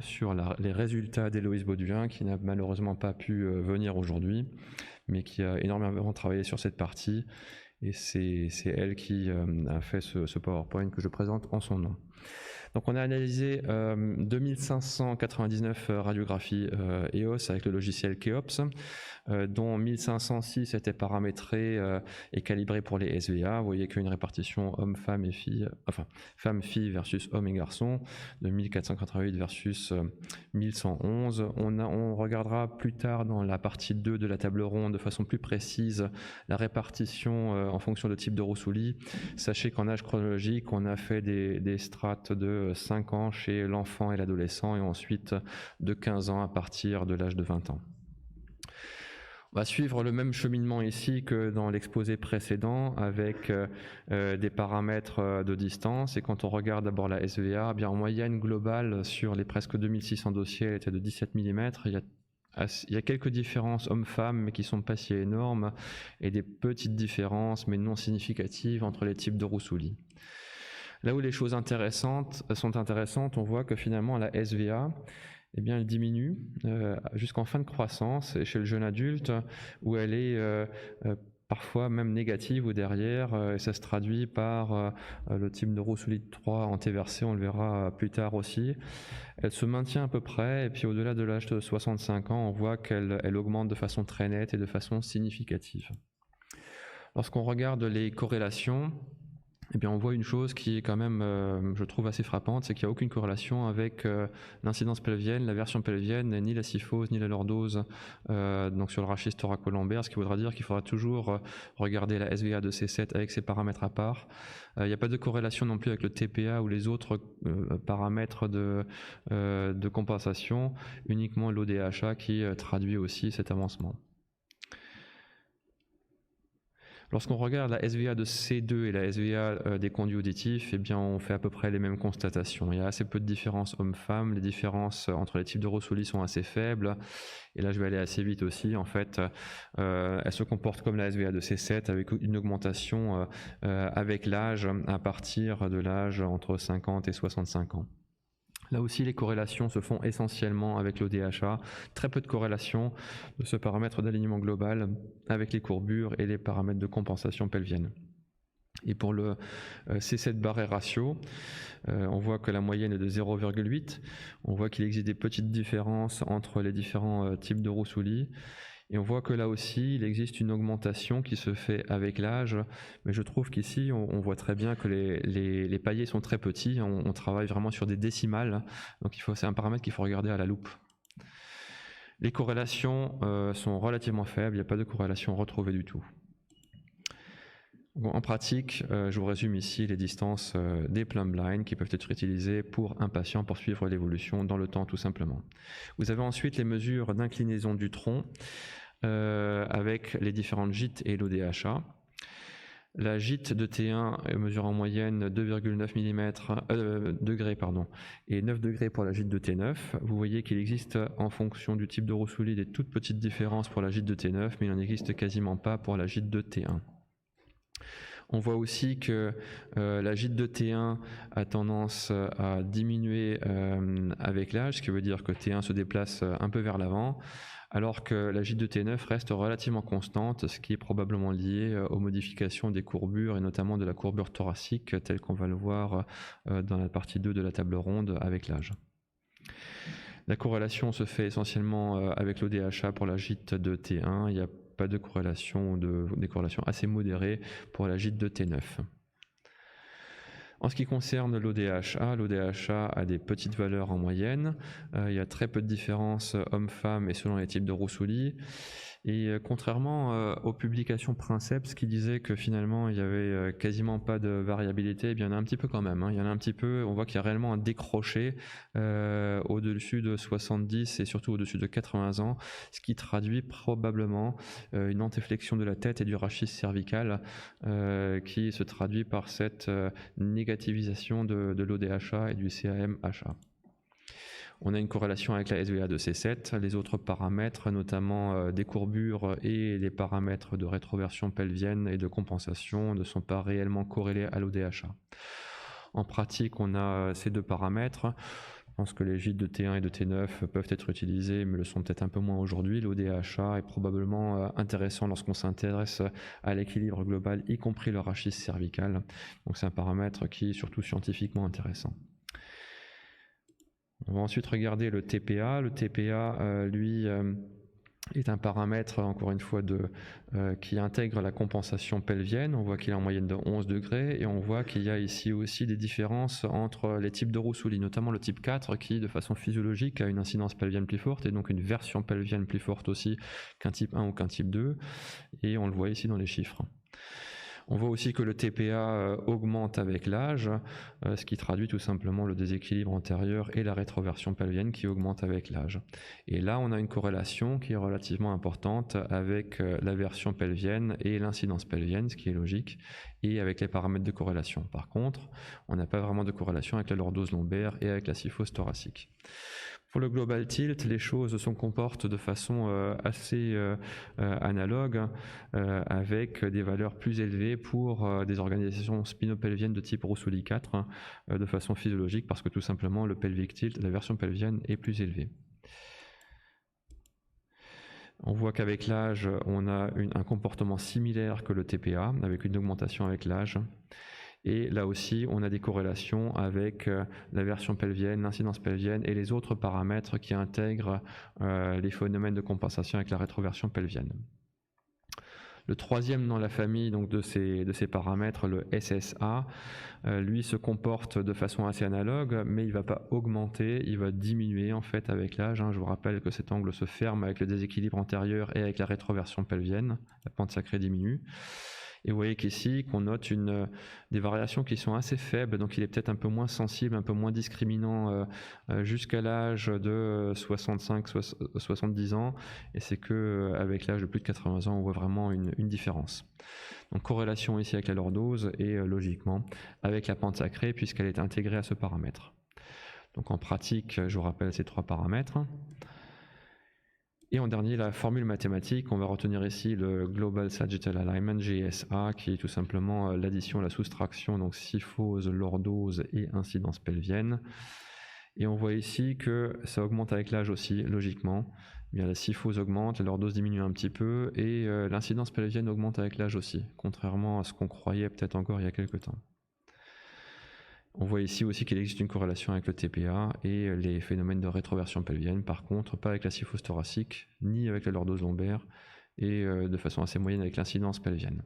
sur les résultats d'Héloïse Bauduin, qui n'a malheureusement pas pu venir aujourd'hui, mais qui a énormément travaillé sur cette partie, et c'est elle qui a fait ce PowerPoint que je présente en son nom. Donc on a analysé 2599 radiographies EOS avec le logiciel Keops, dont 1506 étaient paramétrées et calibrées pour les SVA. Vous voyez qu'il y a une répartition homme-femme et filles, enfin femme-fille versus homme et garçon, de 1488 versus 1111. On regardera plus tard dans la partie 2 de la table ronde de façon plus précise la répartition en fonction de type de Roussoulis. Sachez qu'en âge chronologique, on a fait des strates de 5 ans chez l'enfant et l'adolescent, et ensuite de 15 ans à partir de l'âge de 20 ans. On va suivre le même cheminement ici que dans l'exposé précédent, avec des paramètres de distance. Et quand on regarde d'abord la SVA, bien en moyenne globale sur les presque 2600 dossiers, elle était de 17 mm. Il y a quelques différences hommes-femmes, mais qui ne sont pas si énormes, et des petites différences, mais non significatives, entre les types de Roussoulis. Là où les choses sont intéressantes, on voit que finalement la SVA, eh bien, elle diminue jusqu'en fin de croissance, et chez le jeune adulte, où elle est parfois même négative ou derrière, et ça se traduit par le type de Roussoulis 3 en T-versé, on le verra plus tard aussi. Elle se maintient à peu près, et puis au-delà de l'âge de 65 ans, on voit qu'elle augmente de façon très nette et de façon significative. Lorsqu'on regarde les corrélations, eh bien, on voit une chose qui est quand même, je trouve, assez frappante, c'est qu'il n'y a aucune corrélation avec l'incidence pelvienne, la version pelvienne, ni la syphose, ni la lordose, donc sur le rachis thoracolombaire, ce qui voudra dire qu'il faudra toujours regarder la SVA de C7 avec ses paramètres à part. Il n'y a pas de corrélation non plus avec le TPA ou les autres paramètres de compensation, uniquement l'ODHA qui traduit aussi cet avancement. Lorsqu'on regarde la SVA de C2 et la SVA des conduits auditifs, eh bien on fait à peu près les mêmes constatations. Il y a assez peu de différences hommes-femmes, les différences entre les types de Roussoulis sont assez faibles, et là je vais aller assez vite aussi. En fait, elle se comporte comme la SVA de C7 avec une augmentation avec l'âge à partir de l'âge entre 50 et 65 ans. Là aussi, les corrélations se font essentiellement avec l'ODHA, très peu de corrélation de ce paramètre d'alignement global avec les courbures et les paramètres de compensation pelvienne. Et pour le C7 barré ratio, on voit que la moyenne est de 0,8. On voit qu'il existe des petites différences entre les différents types de Roussoulis. Et on voit que là aussi, il existe une augmentation qui se fait avec l'âge, mais je trouve qu'ici, on voit très bien que les paliers sont très petits, on travaille vraiment sur des décimales, donc c'est un paramètre qu'il faut regarder à la loupe. Les corrélations sont relativement faibles, il n'y a pas de corrélation retrouvée du tout. Bon, en pratique, je vous résume ici les distances des plumb lines qui peuvent être utilisées pour un patient pour suivre l'évolution dans le temps tout simplement. Vous avez ensuite les mesures d'inclinaison du tronc avec les différentes gîtes et l'ODHA. La gîte de T1 mesure en moyenne 2,9 degrés et 9 degrés pour la gîte de T9. Vous voyez qu'il existe en fonction du type de Roussoulis des toutes petites différences pour la gîte de T9, mais il n'en existe quasiment pas pour la gîte de T1. On voit aussi que la gîte de T1 a tendance à diminuer avec l'âge, ce qui veut dire que T1 se déplace un peu vers l'avant, alors que la gîte de T9 reste relativement constante, ce qui est probablement lié aux modifications des courbures et notamment de la courbure thoracique telle qu'on va le voir dans la partie 2 de la table ronde avec l'âge. La corrélation se fait essentiellement avec l'ODHA pour la gîte de T1, il n'y a pas de corrélation ou des corrélations assez modérées pour la gîte de T9. En ce qui concerne l'ODHA a des petites valeurs en moyenne, il y a très peu de différences hommes-femmes et selon les types de Roussoulis. Et contrairement aux publications Princeps qui disaient que finalement il n'y avait quasiment pas de variabilité, eh bien, il y en a un petit peu quand même. Il y en a un petit peu, on voit qu'il y a réellement un décroché au-dessus de 70 et surtout au-dessus de 80 ans, ce qui traduit probablement une antéflexion de la tête et du rachis cervical qui se traduit par cette négativisation de l'ODHA et du CAM-HA. On a une corrélation avec la SVA de C7, les autres paramètres, notamment des courbures et les paramètres de rétroversion pelvienne et de compensation, ne sont pas réellement corrélés à l'ODHA. En pratique, on a ces deux paramètres. pense que les gîtes de T1 et de T9 peuvent être utilisés, mais le sont peut-être un peu moins aujourd'hui. L'ODHA est probablement intéressant lorsqu'on s'intéresse à l'équilibre global, y compris le rachis cervical. Donc c'est un paramètre qui est surtout scientifiquement intéressant. On va ensuite regarder le TPA. Le TPA, lui, est un paramètre, encore une fois, qui intègre la compensation pelvienne. On voit qu'il est en moyenne de 11 degrés et on voit qu'il y a ici aussi des différences entre les types de Roussoulis, notamment le type 4 qui, de façon physiologique, a une incidence pelvienne plus forte et donc une version pelvienne plus forte aussi qu'un type 1 ou qu'un type 2, et on le voit ici dans les chiffres. On voit aussi que le TPA augmente avec l'âge, ce qui traduit tout simplement le déséquilibre antérieur et la rétroversion pelvienne qui augmente avec l'âge. Et là, on a une corrélation qui est relativement importante avec la version pelvienne et l'incidence pelvienne, ce qui est logique, et avec les paramètres de corrélation. Par contre, on n'a pas vraiment de corrélation avec la lordose lombaire et avec la syphose thoracique. Pour le global tilt, les choses se comportent de façon assez analogue, avec des valeurs plus élevées pour des organisations spinopelviennes de type Roussoulis 4, de façon physiologique, parce que tout simplement le pelvic tilt, la version pelvienne, est plus élevée. On voit qu'avec l'âge, on a un comportement similaire que le TPA, avec une augmentation avec l'âge. Et là aussi, on a des corrélations avec la version pelvienne, l'incidence pelvienne et les autres paramètres qui intègrent les phénomènes de compensation avec la rétroversion pelvienne. Le troisième dans la famille donc, de ces paramètres, le SSA, lui se comporte de façon assez analogue, mais il ne va pas augmenter, il va diminuer en fait avec l'âge. Je vous rappelle que cet angle se ferme avec le déséquilibre antérieur et avec la rétroversion pelvienne, la pente sacrée diminue. Et vous voyez qu'ici, qu'on note des variations qui sont assez faibles, donc il est peut-être un peu moins sensible, un peu moins discriminant jusqu'à l'âge de 65-70 ans, et c'est qu'avec l'âge de plus de 80 ans, on voit vraiment une différence. Donc corrélation ici avec la lordose et logiquement avec la pente sacrée, puisqu'elle est intégrée à ce paramètre. Donc en pratique, je vous rappelle ces trois paramètres. Et en dernier, la formule mathématique, on va retenir ici le Global Sagittal Alignment, GSA, qui est tout simplement l'addition, la soustraction, donc syphose, lordose et incidence pelvienne. Et on voit ici que ça augmente avec l'âge aussi, logiquement. Bien, la syphose augmente, la lordose diminue un petit peu, et l'incidence pelvienne augmente avec l'âge aussi, contrairement à ce qu'on croyait peut-être encore il y a quelques temps. On voit ici aussi qu'il existe une corrélation avec le TPA et les phénomènes de rétroversion pelvienne, par contre pas avec la syphose thoracique ni avec la lordose lombaire et de façon assez moyenne avec l'incidence pelvienne.